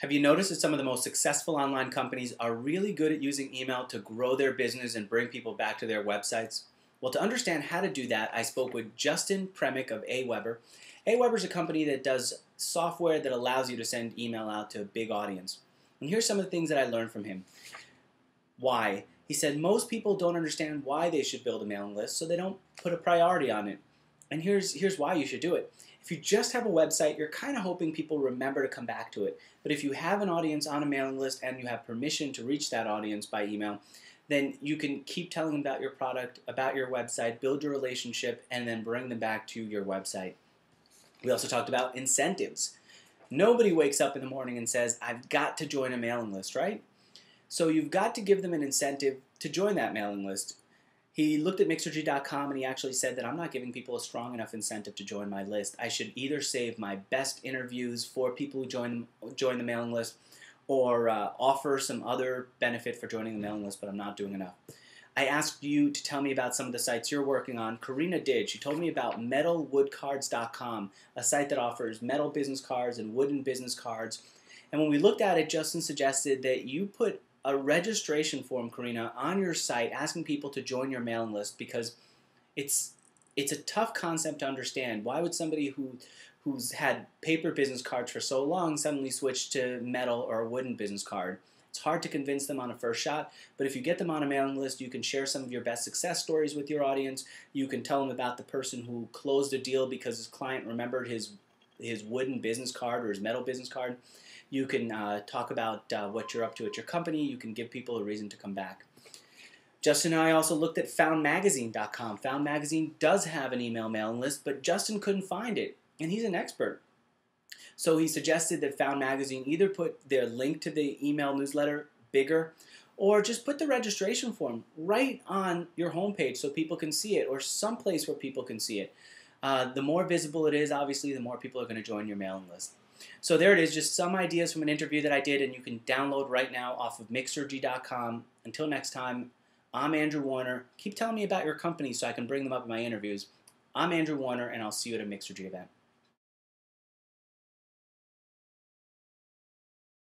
Have you noticed that some of the most successful online companies are really good at using email to grow their business and bring people back to their websites? Well, to understand how to do that, I spoke with Justin Premick of Aweber. Aweber is a company that does software that allows you to send email out to a big audience. And here's some of the things that I learned from him. Why? He said most people don't understand why they should build a mailing list, so they don't put a priority on it. And here's why you should do it. If you just have a website, you're kind of hoping people remember to come back to it. But if you have an audience on a mailing list and you have permission to reach that audience by email, then you can keep telling them about your product, about your website, build your relationship, and then bring them back to your website. We also talked about incentives. Nobody wakes up in the morning and says, I've got to join a mailing list, right? So you've got to give them an incentive to join that mailing list. He looked at Mixergy.com and he actually said that I'm not giving people a strong enough incentive to join my list. I should either save my best interviews for people who join the mailing list or offer some other benefit for joining the mailing list, but I'm not doing enough. I asked you to tell me about some of the sites you're working on. Karina did. She told me about metalwoodcards.com, a site that offers metal business cards and wooden business cards. And when we looked at it, Justin suggested that you put a registration form, Karina, on your site asking people to join your mailing list because it's a tough concept to understand. Why would somebody who's had paper business cards for so long suddenly switch to metal or a wooden business card? It's hard to convince them on a first shot, but if you get them on a mailing list, you can share some of your best success stories with your audience. You can tell them about the person who closed a deal because his client remembered his wooden business card or his metal business card. You can talk about what you're up to at your company. You can give people a reason to come back. Justin and I also looked at foundmagazine.com. Found Magazine does have an email mailing list, but Justin couldn't find it, and he's an expert. So he suggested that Found Magazine either put their link to the email newsletter bigger or just put the registration form right on your homepage so people can see it or someplace where people can see it. The more visible it is, obviously, the more people are going to join your mailing list. So there it is, just some ideas from an interview that I did, and you can download right now off of Mixergy.com. Until next time, I'm Andrew Warner. Keep telling me about your company so I can bring them up in my interviews. I'm Andrew Warner, and I'll see you at a Mixergy event.